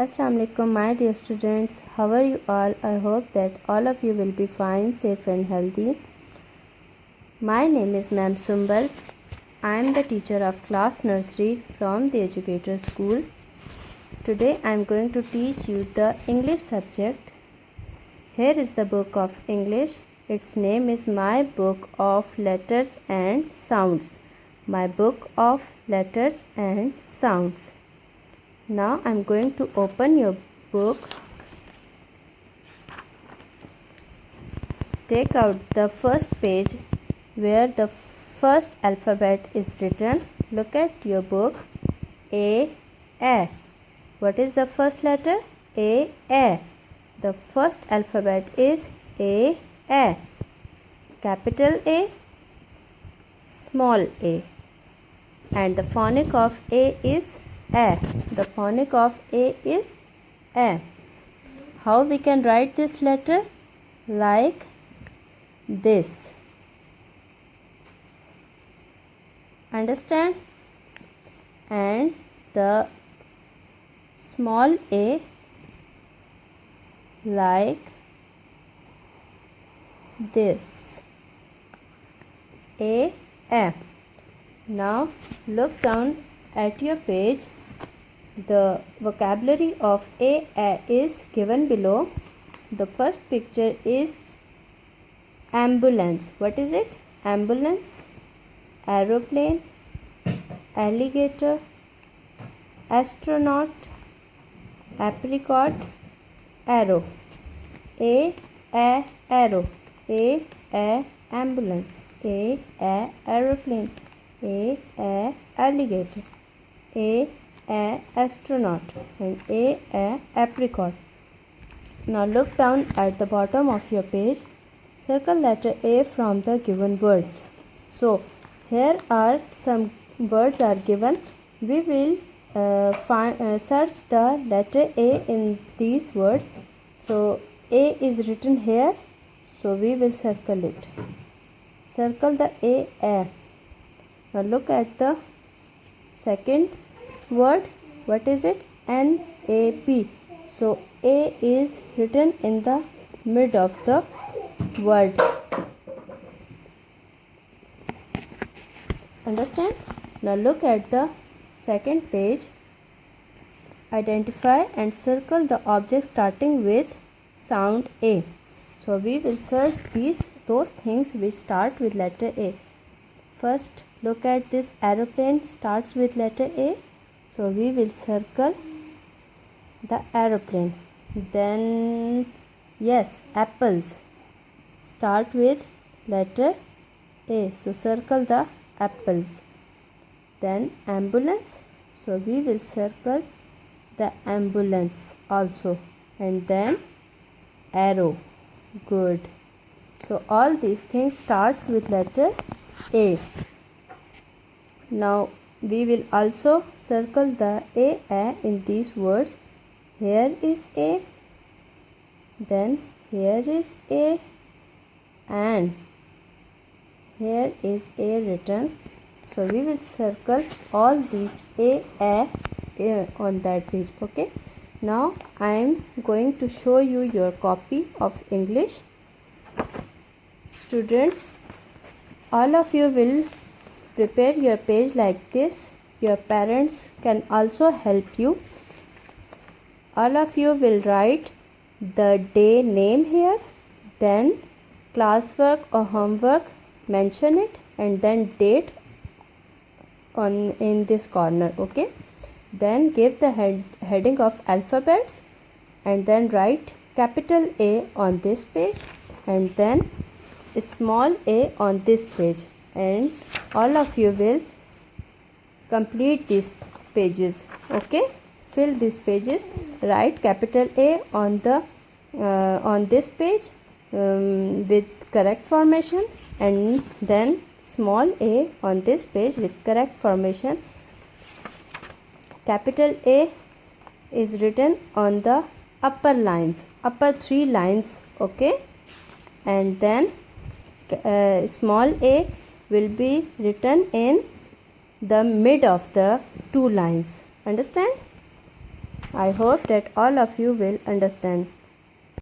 Assalamu alaikum, my dear students. How are you all? I hope that all of you will be fine, safe and healthy. My name is Ma'am Sumbal. I am the teacher of class nursery from the Educator School. Today I am going to teach you the English subject. Here is the book of English. Its name is My Book of Letters and Sounds. My Book of Letters and Sounds. Now I am going to open your book. Take out the first page where the first alphabet is written. Look at your book. A. What is the first letter? A. The first alphabet is A. Capital A, small a. And the phonic of A is A. The phonic of A is A. How we can write this letter? Like this. Understand? And the small a like this. A. Now look down at your page. The vocabulary of A is given below. The first picture is ambulance. What is it? Ambulance, aeroplane, alligator, astronaut, apricot, arrow. A arrow. A ambulance. A aeroplane. A alligator. A astronaut, and A apricot. Now look down at the bottom of your page. Circle letter A from the given words. So here are some words are given. We will search the letter A in these words. So A is written here. So we will circle it. Circle the A. Now look at the second word. What is it? NAP. So A is written in the mid of the word. Understand? Now look at the second page. Identify and circle the object starting with sound A. So we will search those things which start with letter A. First, look at this aeroplane starts with letter A. So we will circle the aeroplane. Then yes, apples start with letter A. So circle the apples. Then ambulance. So we will circle the ambulance also. And then arrow. Good. So all these things starts with letter A. Now we will also circle the A in these words. Here is A. Then here is A. And here is A written. So we will circle all these A on that page. Okay. Now I am going to show you your copy of English. Students, all of you will prepare your page like this. Your parents can also help you. All of you will write the day name here, then classwork or homework, mention it, and then date in this corner. Okay. Then give the heading of alphabets, and then write capital A on this page, and then small a on this page, and all of you will complete these pages. Okay, fill these pages. Write capital A on the on this page with correct formation, and then small a on this page with correct formation. Capital A is written on the upper lines, upper 3 lines. Okay, and then small a will be written in the mid of the 2 lines. Understand? I hope that all of you will understand.